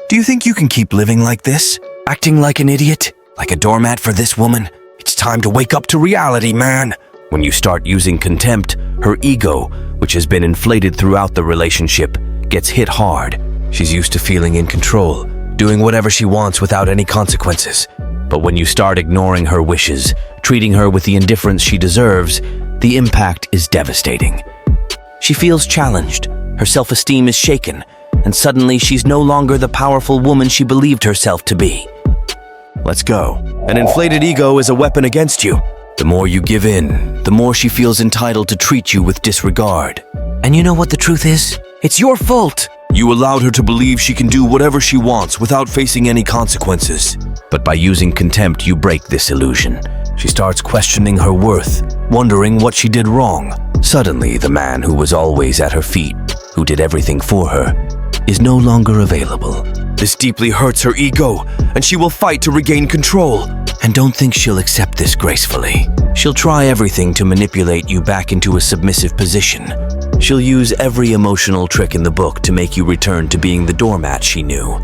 Do you think you can keep living like this? Acting like an idiot? Like a doormat for this woman? It's time to wake up to reality, man. When you start using contempt, her ego, which has been inflated throughout the relationship, gets hit hard. She's used to feeling in control, doing whatever she wants without any consequences. But when you start ignoring her wishes, treating her with the indifference she deserves, the impact is devastating. She feels challenged, her self-esteem is shaken, and suddenly she's no longer the powerful woman she believed herself to be. Let's go. An inflated ego is a weapon against you. The more you give in, the more she feels entitled to treat you with disregard. And you know what the truth is? It's your fault. You allowed her to believe she can do whatever she wants without facing any consequences. But by using contempt, you break this illusion. She starts questioning her worth, wondering what she did wrong. Suddenly, the man who was always at her feet, who did everything for her, is no longer available. This deeply hurts her ego, and she will fight to regain control. And don't think she'll accept this gracefully. She'll try everything to manipulate you back into a submissive position. She'll use every emotional trick in the book to make you return to being the doormat she knew.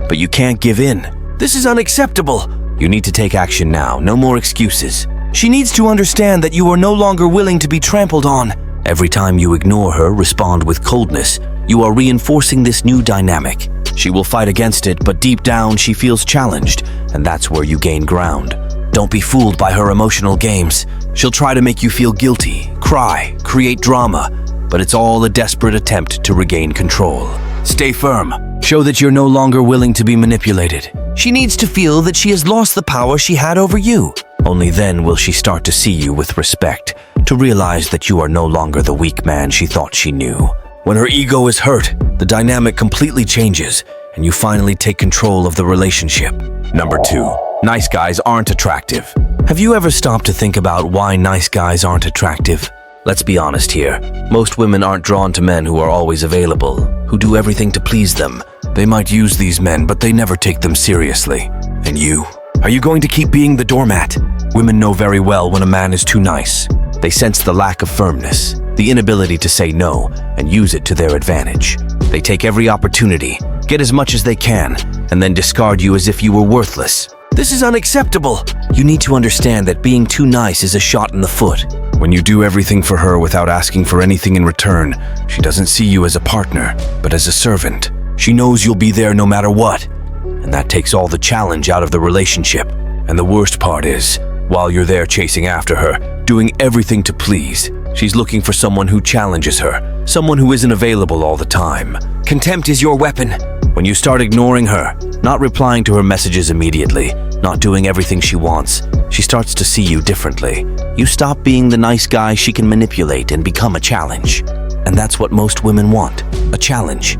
But you can't give in. This is unacceptable. You need to take action now, no more excuses. She needs to understand that you are no longer willing to be trampled on. Every time you ignore her, respond with coldness, you are reinforcing this new dynamic. She will fight against it, but deep down she feels challenged, and that's where you gain ground. Don't be fooled by her emotional games. She'll try to make you feel guilty, cry, create drama, but it's all a desperate attempt to regain control. Stay firm. Show that you're no longer willing to be manipulated. She needs to feel that she has lost the power she had over you. Only then will she start to see you with respect, to realize that you are no longer the weak man she thought she knew. When her ego is hurt, the dynamic completely changes, and you finally take control of the relationship. Number 2. Nice guys aren't attractive. Have you ever stopped to think about why nice guys aren't attractive? Let's be honest here. Most women aren't drawn to men who are always available, who do everything to please them. They might use these men, but they never take them seriously. And you? Are you going to keep being the doormat? Women know very well when a man is too nice. They sense the lack of firmness, the inability to say no, and use it to their advantage. They take every opportunity, get as much as they can, and then discard you as if you were worthless. This is unacceptable. You need to understand that being too nice is a shot in the foot. When you do everything for her without asking for anything in return, she doesn't see you as a partner, but as a servant. She knows you'll be there no matter what, and that takes all the challenge out of the relationship. And the worst part is, while you're there chasing after her, doing everything to please, she's looking for someone who challenges her, someone who isn't available all the time. Contempt is your weapon. When you start ignoring her, not replying to her messages immediately, not doing everything she wants, she starts to see you differently. You stop being the nice guy she can manipulate and become a challenge. And that's what most women want, a challenge.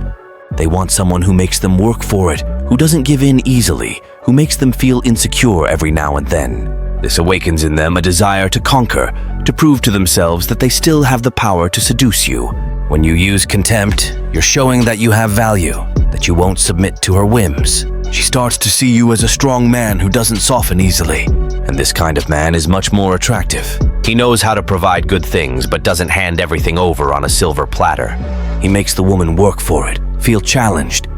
They want someone who makes them work for it, who doesn't give in easily, who makes them feel insecure every now and then. This awakens in them a desire to conquer, to prove to themselves that they still have the power to seduce you. When you use contempt, you're showing that you have value, that you won't submit to her whims. She starts to see you as a strong man who doesn't soften easily. And this kind of man is much more attractive. He knows how to provide good things, but doesn't hand everything over on a silver platter. He makes the woman work for it, feel challenged.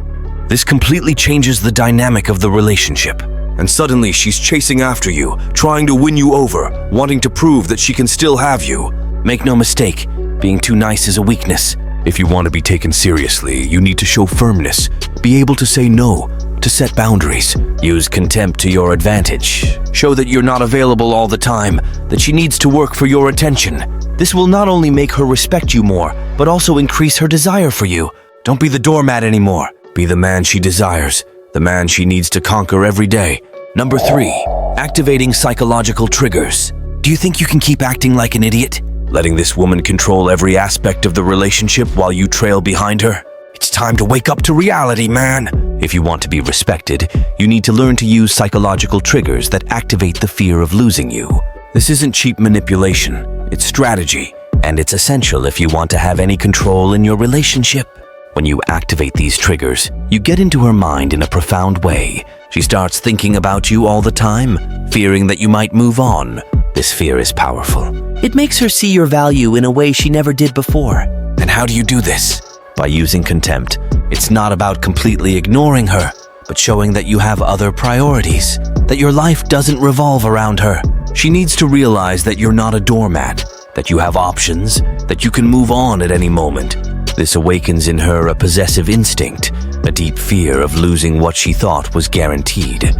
This completely changes the dynamic of the relationship. And suddenly she's chasing after you, trying to win you over, wanting to prove that she can still have you. Make no mistake, being too nice is a weakness. If you want to be taken seriously, you need to show firmness, be able to say no, to set boundaries. Use contempt to your advantage. Show that you're not available all the time, that she needs to work for your attention. This will not only make her respect you more, but also increase her desire for you. Don't be the doormat anymore. Be the man she desires, the man she needs to conquer every day. Number 3, activating psychological triggers. Do you think you can keep acting like an idiot? Letting this woman control every aspect of the relationship while you trail behind her? It's time to wake up to reality, man. If you want to be respected, you need to learn to use psychological triggers that activate the fear of losing you. This isn't cheap manipulation, it's strategy, and it's essential if you want to have any control in your relationship. When you activate these triggers, you get into her mind in a profound way. She starts thinking about you all the time, fearing that you might move on. This fear is powerful. It makes her see your value in a way she never did before. And how do you do this? By using contempt. It's not about completely ignoring her, but showing that you have other priorities, that your life doesn't revolve around her. She needs to realize that you're not a doormat, that you have options, that you can move on at any moment. This awakens in her a possessive instinct, a deep fear of losing what she thought was guaranteed.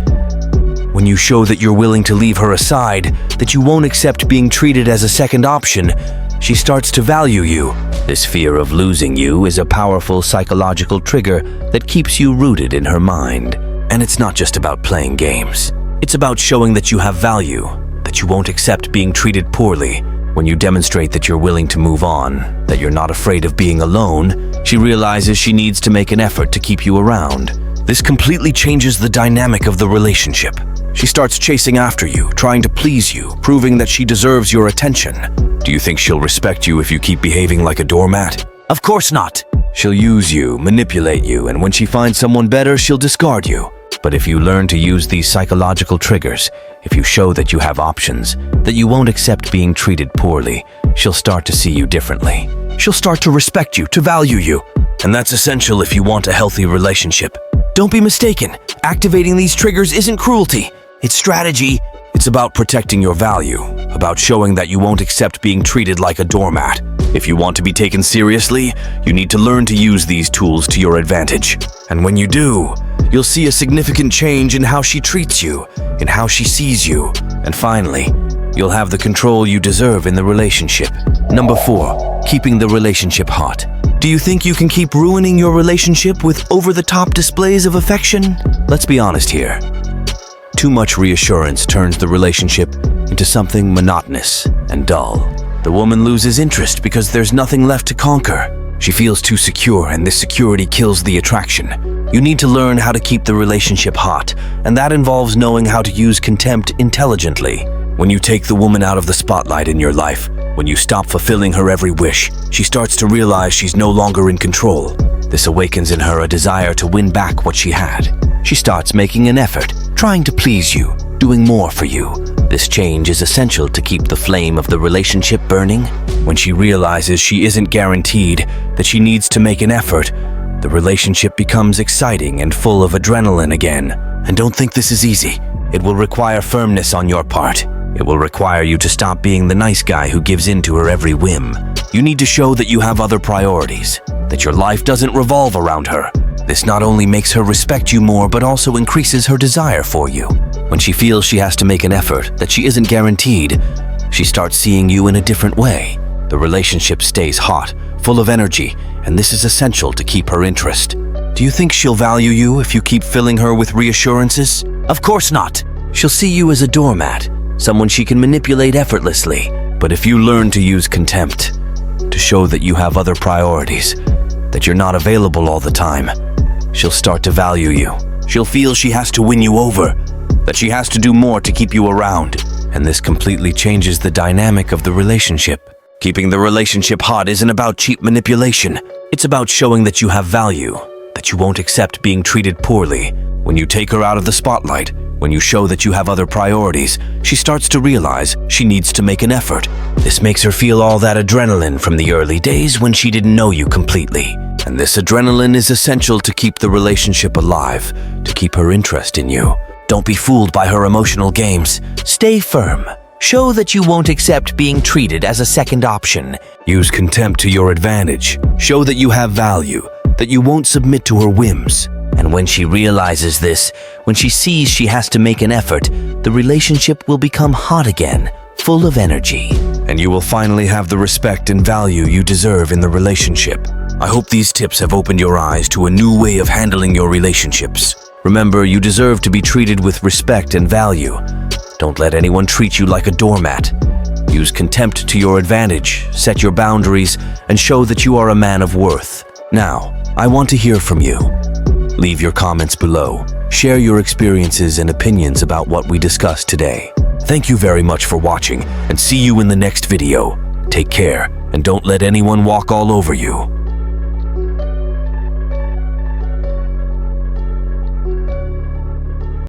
When you show that you're willing to leave her aside, that you won't accept being treated as a second option, she starts to value you. This fear of losing you is a powerful psychological trigger that keeps you rooted in her mind. And it's not just about playing games. It's about showing that you have value, that you won't accept being treated poorly. When you demonstrate that you're willing to move on, that you're not afraid of being alone, she realizes she needs to make an effort to keep you around. This completely changes the dynamic of the relationship. She starts chasing after you, trying to please you, proving that she deserves your attention. Do you think she'll respect you if you keep behaving like a doormat? Of course not. She'll use you, manipulate you, and when she finds someone better, she'll discard you. But if you learn to use these psychological triggers, if you show that you have options, that you won't accept being treated poorly, she'll start to see you differently. She'll start to respect you, to value you. And that's essential if you want a healthy relationship. Don't be mistaken. Activating these triggers isn't cruelty. It's strategy. It's about protecting your value, about showing that you won't accept being treated like a doormat. If you want to be taken seriously, you need to learn to use these tools to your advantage. And when you do, you'll see a significant change in how she treats you, in how she sees you. And finally, you'll have the control you deserve in the relationship. Number 4, keeping the relationship hot. Do you think you can keep ruining your relationship with over-the-top displays of affection? Let's be honest here. Too much reassurance turns the relationship into something monotonous and dull. The woman loses interest because there's nothing left to conquer. She feels too secure, and this security kills the attraction. You need to learn how to keep the relationship hot, and that involves knowing how to use contempt intelligently. When you take the woman out of the spotlight in your life, when you stop fulfilling her every wish, she starts to realize she's no longer in control. This awakens in her a desire to win back what she had. She starts making an effort, trying to please you, doing more for you. This change is essential to keep the flame of the relationship burning. When she realizes she isn't guaranteed, that she needs to make an effort, the relationship becomes exciting and full of adrenaline again. And don't think this is easy. It will require firmness on your part. It will require you to stop being the nice guy who gives in to her every whim. You need to show that you have other priorities, that your life doesn't revolve around her. This not only makes her respect you more, but also increases her desire for you. When she feels she has to make an effort, that she isn't guaranteed, she starts seeing you in a different way. The relationship stays hot, full of energy, and this is essential to keep her interest. Do you think she'll value you if you keep filling her with reassurances? Of course not. She'll see you as a doormat, someone she can manipulate effortlessly. But if you learn to use contempt, to show that you have other priorities, that you're not available all the time, she'll start to value you. She'll feel she has to win you over, that she has to do more to keep you around. And this completely changes the dynamic of the relationship. Keeping the relationship hot isn't about cheap manipulation. It's about showing that you have value, that you won't accept being treated poorly. When you take her out of the spotlight, when you show that you have other priorities, she starts to realize she needs to make an effort. This makes her feel all that adrenaline from the early days when she didn't know you completely. And this adrenaline is essential to keep the relationship alive, to keep her interest in you. Don't be fooled by her emotional games. Stay firm. Show that you won't accept being treated as a second option. Use contempt to your advantage. Show that you have value, that you won't submit to her whims. And when she realizes this, when she sees she has to make an effort, the relationship will become hot again, full of energy. And you will finally have the respect and value you deserve in the relationship. I hope these tips have opened your eyes to a new way of handling your relationships. Remember, you deserve to be treated with respect and value. Don't let anyone treat you like a doormat. Use contempt to your advantage, set your boundaries, and show that you are a man of worth. Now, I want to hear from you. Leave your comments below. Share your experiences and opinions about what we discussed today. Thank you very much for watching, and see you in the next video. Take care, and don't let anyone walk all over you.